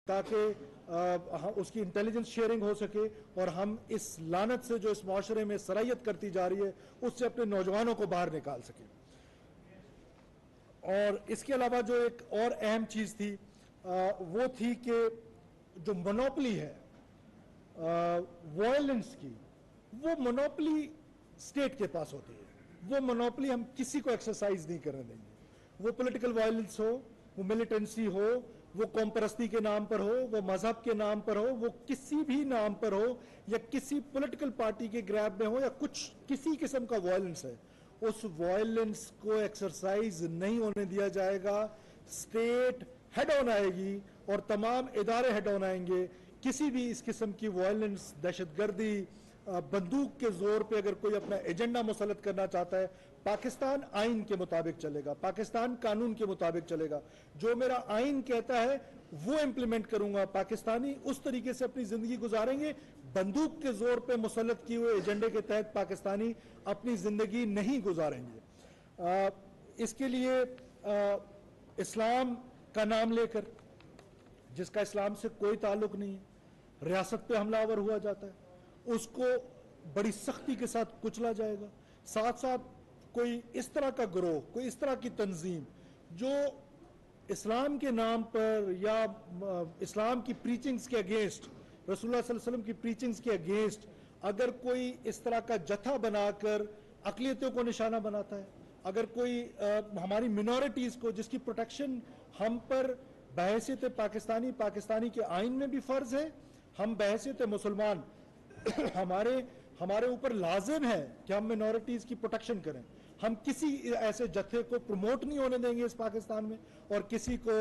تاکہ اس کی intelligence sharing ہو سکے اور ہم اس لعنت سے جو اس معاشرے میں سرایت کرتی جا رہی ہے اس سے اپنے نوجوانوں کو باہر نکال سکیں. اور اس کے علاوہ جو ایک اور اہم چیز تھی وہ تھی کہ جو مونوپلی ہے وائلنس کی، وہ مونوپلی اسٹیٹ کے پاس ہوتی ہے. وہ مونوپلی ہم کسی کو ایکسرسائز نہیں کرنے دیں گے. وہ پولیٹیکل وائلنس ہو، وہ ملیٹنسی ہو، وہ قوم پرستی کے نام پر ہو، وہ مذہب کے نام پر ہو، وہ کسی بھی نام پر ہو، یا کسی پولیٹیکل پارٹی کے گریب میں ہو، یا کسی قسم کا وائلنس ہے، اس وائلنس کو ایکسرسائز نہیں ہونے دیا جائے گا. اسٹیٹ ہیڈ آن آئے گی اور تمام ادارے ہیڈ آن آئیں گے. کسی بھی اس قسم کی وائلنس، دہشت گردی، بندوق کے زور پہ اگر کوئی اپنا ایجنڈا مسلط کرنا چاہتا ہے، پاکستان آئین کے مطابق چلے گا، پاکستان قانون کے مطابق چلے گا. جو میرا آئین کہتا ہے وہ امپلیمنٹ کروں گا. پاکستانی اس طریقے سے اپنی زندگی گزاریں گے. بندوق کے زور پہ مسلط کیے ہوئے ایجنڈے کے تحت پاکستانی اپنی زندگی نہیں گزاریں گے. اس کے لیے اسلام کا نام لے کر، جس کا اسلام سے کوئی تعلق نہیں ہے، ریاست پہ حملہ آور ہوا جاتا ہے، اس کو بڑی سختی کے ساتھ کچلا جائے گا. ساتھ ساتھ کوئی اس طرح کا گروہ، کوئی اس طرح کی تنظیم جو اسلام کے نام پر یا اسلام کی پریچنگز کے اگینسٹ، رسول اللہ صلی اللہ علیہ وسلم کی پریچنگز کے اگینسٹ اگر کوئی اس طرح کا جتھا بنا کر اقلیتوں کو نشانہ بناتا ہے، اگر کوئی ہماری منورٹیز کو، جس کی پروٹیکشن ہم پر بحیثیت پاکستانی کے آئین میں بھی فرض ہے، ہم بحیثیت مسلمان ہمارے اوپر لازم ہے کہ ہم منورٹیز کی پروٹیکشن کریں. ہم کسی ایسے جتھے کو پروموٹ نہیں ہونے دیں گے اس پاکستان میں، اور کسی کو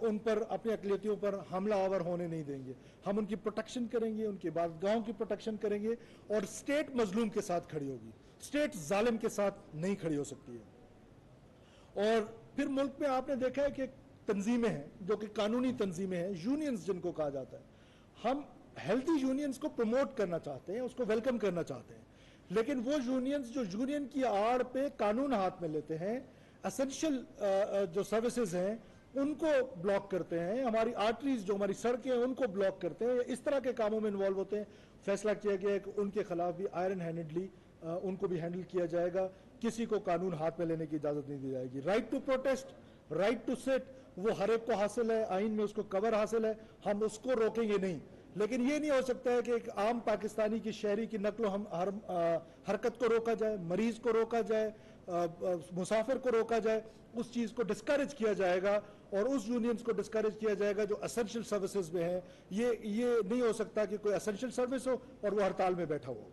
ان پر، اپنی اقلیتوں پر حملہ آور ہونے نہیں دیں گے. ہم ان کی پروٹیکشن کریں گے، ان کی عبادتگاہوں کی پروٹیکشن کریں گے، اور اسٹیٹ مظلوم کے ساتھ کھڑی ہوگی، اسٹیٹ ظالم کے ساتھ نہیں کھڑی ہو سکتی ہے. اور پھر ملک میں آپ نے دیکھا ہے کہ تنظیمیں ہیں جو کہ قانونی تنظیمیں ہیں، یونینز جن کو کہا جاتا ہے. ہم ہیلتھی یونینز کو پروموٹ کرنا چاہتے ہیں، اس کو ویلکم کرنا چاہتے ہیں، لیکن وہ یونینز جو یونین کی آڑ پہ قانون ہاتھ میں لیتے ہیں، اسینشل جو سروسز ہیں ان کو بلاک کرتے ہیں، ہماری آرٹریز جو ہماری سڑکیں ہیں ان کو بلاک کرتے ہیں، اس طرح کے کاموں میں انوالو ہوتے ہیں، فیصلہ کیا گیا ہے کہ ان کے خلاف بھی آئرن ہینڈلی ان کو بھی ہینڈل کیا جائے گا. کسی کو قانون ہاتھ میں لینے کی اجازت نہیں دی جائے گی. Right to protest, right to sit, وہ ہر ایک کو حاصل ہے، آئین میں اس کو کور حاصل ہے، ہم اس کو روکیں گے نہیں. لیکن یہ نہیں ہو سکتا ہے کہ ایک عام پاکستانی کی شہری کی نقل و حرکت کو روکا جائے، مریض کو روکا جائے، مسافر کو روکا جائے. اس چیز کو ڈسکریج کیا جائے گا، اور اس یونینز کو ڈسکریج کیا جائے گا جو اسینشل سروسز میں ہیں. یہ نہیں ہو سکتا کہ کوئی اسینشل سروس ہو اور وہ ہڑتال میں بیٹھا ہو.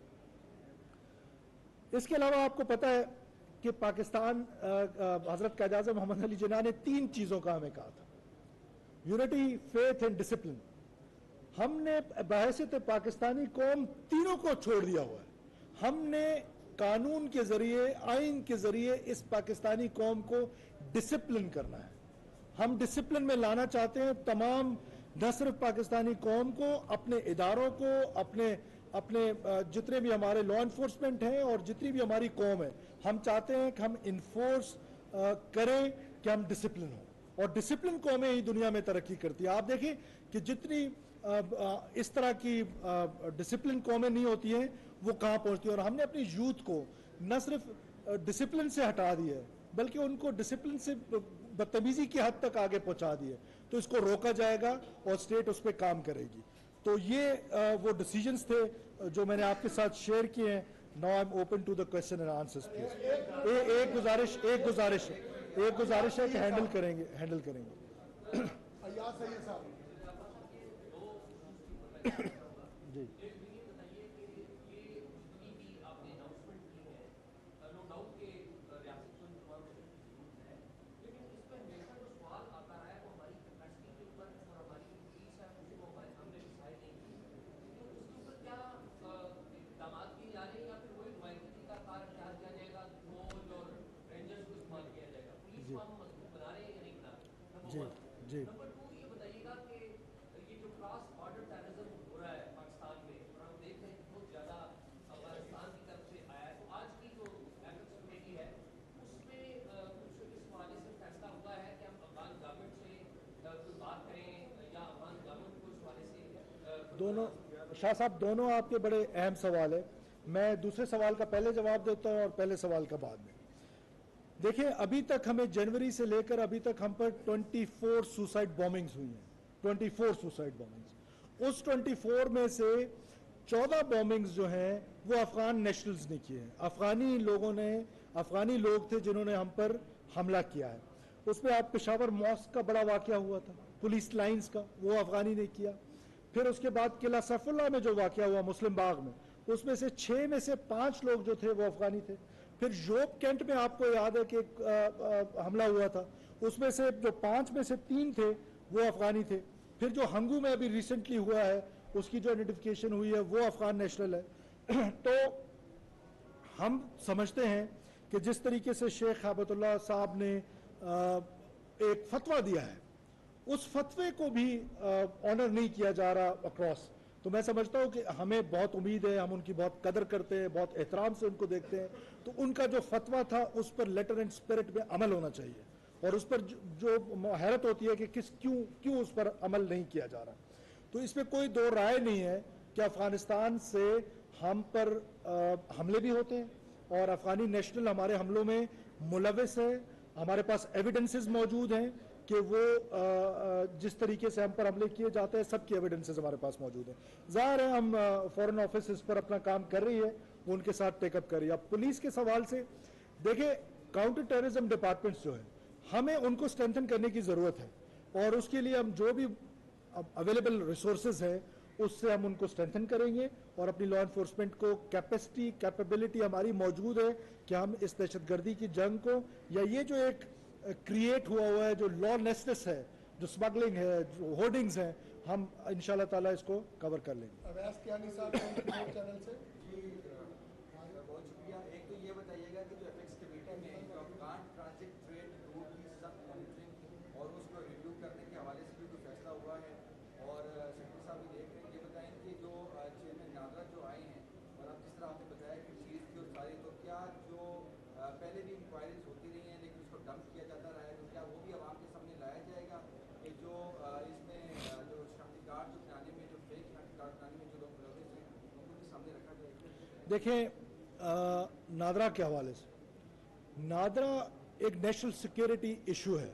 اس کے علاوہ آپ کو پتہ ہے کہ پاکستان، حضرت قائد اعظم محمد علی جناح نے 3 چیزوں کا ہمیں کہا تھا: یونٹی، فیتھ اینڈ ڈسپلن. ہم نے بحیثیت پاکستانی قوم تینوں کو چھوڑ دیا ہوا ہے. ہم نے قانون کے ذریعے، آئین کے ذریعے اس پاکستانی قوم کو ڈسپلن کرنا ہے. ہم ڈسپلن میں لانا چاہتے ہیں تمام، نہ صرف پاکستانی قوم کو، اپنے اداروں کو، اپنے جتنے بھی ہمارے لا انفورسمنٹ ہیں اور جتنی بھی ہماری قوم ہے. ہم چاہتے ہیں کہ ہم انفورس کریں کہ ہم ڈسپلن ہوں، اور ڈسپلن قومیں ہی دنیا میں ترقی کرتی ہے. آپ دیکھیں کہ جتنی اس طرح کی ڈسپلن قومیں نہیں ہوتی ہیں وہ کہاں پہنچتی ہیں. اور ہم نے اپنی یوتھ کو نہ صرف ڈسپلن سے ہٹا دیا ہے بلکہ ان کو ڈسپلن سے بدتمیزی کی حد تک آگے پہنچا دیا. تو اس کو روکا جائے گا اور اسٹیٹ اس پہ کام کرے گی. تو یہ وہ ڈیسیجنز تھے جو میں نے آپ کے ساتھ شیئر کیے ہیں. Now I am open to the question and answers please. ایک گزارش ہے کہ ہینڈل کریں گے. جی جی نمبر 2 یہ بتائیے گا کہ یہ جو کراس بارڈر ٹیررزم ہو رہا ہے پاکستان میں، اور ہم دیکھ رہے ہیں کہ بہت زیادہ افغانستان کی طرف سے آیا ہے، تو آج کی جو ایپیکس کمیٹی ہے اس میں کچھ اس حوالے سے فیصلہ ہوا ہے کہ ہم افغان گورنمنٹ سے کوئی بات کریں یا افغان دونوں شاہ صاحب دونوں آپ کے بڑے اہم سوال ہے. میں دوسرے سوال کا پہلے جواب دیتا ہوں اور پہلے سوال کا بعد میں. دیکھیں ابھی تک ہمیں جنوری سے لے کر ابھی تک ہم پر 24 سوسائڈ بومنگز ہوئی ہیں. 24 سوسائڈ بومنگز. اس 24 میں سے 14 بومنگز جو ہیں وہ افغان نیشنلز نے کیے ہیں. افغانی لوگ تھے جنہوں نے ہم پر حملہ کیا ہے. اس میں آپ پشاور ماسک کا بڑا واقعہ ہوا تھا پولیس لائنز کا, وہ افغانی نے کیا. پھر اس کے بعد قلعہ سیف اللہ میں جو واقعہ ہوا مسلم باغ میں, اس میں سے 6 میں سے 5 لوگ جو تھے وہ افغانی تھے. پھر یوب کینٹ میں آپ کو یاد ہے کہ ایک حملہ ہوا تھا, اس میں سے جو 5 میں سے 3 تھے وہ افغانی تھے. پھر جو ہنگو میں ابھی ریسنٹلی ہوا ہے اس کی جو آئیڈینٹیفیکیشن ہوئی ہے وہ افغان نیشنل ہے. تو ہم سمجھتے ہیں کہ جس طریقے سے شیخ ہیبت اللہ صاحب نے ایک فتویٰ دیا ہے, اس فتوے کو بھی آنر نہیں کیا جا رہا اکراس. تو میں سمجھتا ہوں کہ ہمیں بہت امید ہے, ہم ان کی بہت قدر کرتے ہیں, بہت احترام سے ان کو دیکھتے ہیں. تو ان کا جو فتویٰ تھا اس پر لیٹر اینڈ اسپرٹ میں عمل ہونا چاہیے, اور اس پر جو حیرت ہوتی ہے کہ کیوں اس پر عمل نہیں کیا جا رہا. تو اس میں کوئی دو رائے نہیں ہے کہ افغانستان سے ہم پر حملے بھی ہوتے ہیں اور افغانی نیشنل ہمارے حملوں میں ملوث ہے. ہمارے پاس ایویڈنسز موجود ہیں کہ وہ جس طریقے سے ہم پر حملے کیے جاتے ہیں سب کی ایویڈنسز ہمارے پاس موجود ہیں. ظاہر ہے ہم فورن آفس اس پر اپنا کام کر رہی ہے, وہ ان کے ساتھ ٹیک اپ کر رہی ہے. اب پولیس کے سوال سے دیکھیں, کاؤنٹر ٹیررزم ڈپارٹمنٹس جو ہیں ہمیں ان کو اسٹرینتھن کرنے کی ضرورت ہے, اور اس کے لیے ہم جو بھی اویلیبل ریسورسز ہیں اس سے ہم ان کو اسٹرینتھن کریں گے, اور اپنی لا انفورسمنٹ کو کیپیبلٹی ہماری موجود ہے کہ ہم اس دہشت گردی کی جنگ کو, یا یہ جو ایک کریٹ ہوا ہے جو لا لیسنس ہے, جو سمگلنگ ہے, جو ہورڈنگز ہیں, ہم انشاءاللہ تعالیٰ اس کو کور کر لیں گے. اویس کیانی صاحب چینل سے. بہت شکریہ. ایک تو یہ بتائیے گا کہ جو ایپیکس کمیٹی میں جو افغان ٹرانزٹ ٹریڈ روٹ کی سخت مانیٹرنگ اور اس کو ریویو کرنے کے حوالے سے بھی کوئی فیصلہ ہوا ہے, اور سیکرٹری صاحب بھی دیکھ رہے ہیں, یہ بتائیں کہ جو چیئرمین نادرا جو آئے ہیں, اور اب جس طرح آپ نے بتایا کہ چیز کی اور ساری, تو کیا جو پہلے بھی انکوائریز ہوتی رہی ہیں لیکن اس کو ڈمپ کیا جاتا رہا ہے, تو کیا وہ بھی عوام کے سامنے لایا جائے گا کہ جو اس میں جو شناختی کارڈ جو بنانے میں, جو فیک شناختی کارڈ بنانے میں جو لوگ ملوث ہیں ان کو بھی سامنے رکھا جائے گا؟ دیکھیں نادرا کے حوالے سے, نادرا ایک نیشنل سیکیورٹی ایشو ہے.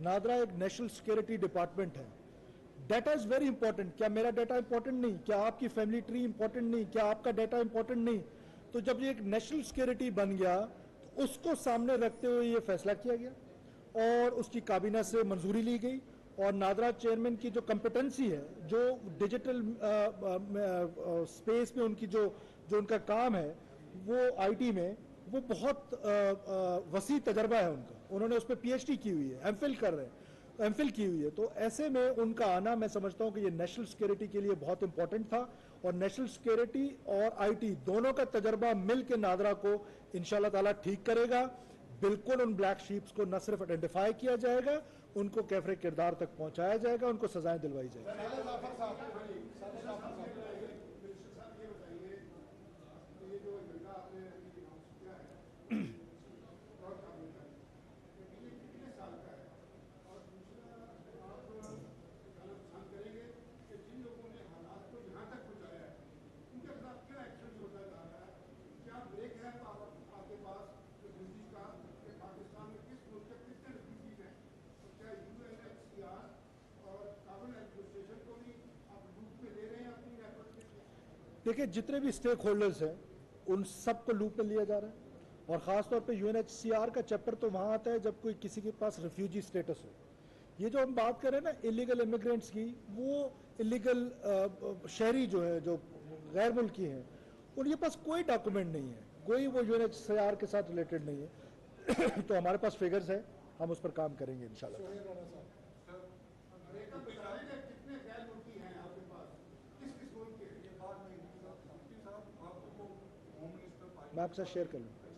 نادرا ایک نیشنل سیکیورٹی ڈپارٹمنٹ ہے. Data is very important. کیا میرا ڈیٹا امپورٹنٹ نہیں؟ کیا آپ کی فیملی ٹری امپورٹنٹ نہیں؟ کیا آپ کا ڈیٹا امپورٹنٹ نہیں؟ تو جب یہ ایک نیشنل سیکیورٹی بن گیا تو اس کو سامنے رکھتے ہوئے یہ فیصلہ کیا گیا اور اس کی کابینہ سے منظوری لی گئی, اور نادرا چیئرمین کی جو کمپیٹنسی ہے, جو ڈیجیٹل اسپیس میں ان کی جو ان کا کام ہے وہ آئی ٹی میں, وہ بہت وسیع تجربہ ہے ان کا. انہوں نے اس پہ پی ایچ ڈی کی ہوئی ہے, ایم فل کر رہے ہیں, ایم فل کی ہوئی ہے. تو ایسے میں ان کا آنا میں سمجھتا ہوں کہ یہ نیشنل سیکیورٹی کے لیے بہت امپورٹنٹ تھا, اور نیشنل سیکیورٹی اور آئی ٹی دونوں کا تجربہ مل کے نادرا کو انشاءاللہ تعالیٰ ٹھیک کرے گا. بالکل ان بلیک شیپس کو نہ صرف آئیڈینٹیفائی کیا جائے گا, ان کو کیفر کردار تک پہنچایا جائے گا, ان کو سزائیں دلوائی جائیں گی. دیکھیں جتنے بھی اسٹیک ہولڈرز ہیں ان سب کو لوپ میں لیا جا رہا ہے, اور خاص طور پہ UNHCR کا چیپٹر تو وہاں آتا ہے جب کوئی کسی کے پاس ریفیوجی سٹیٹس ہو. یہ جو ہم بات کریں نا الیگل امیگرینٹس کی, وہ الیگل شہری جو ہے جو غیر ملکی ہیں, ان کے پاس کوئی ڈاکومنٹ نہیں ہے, کوئی وہ UNHCR کے ساتھ ریلیٹڈ نہیں ہے. تو ہمارے پاس فگرز ہیں, ہم اس پر کام کریں گے انشاءاللہ. میں آپ کے ساتھ شیئر کر لوں.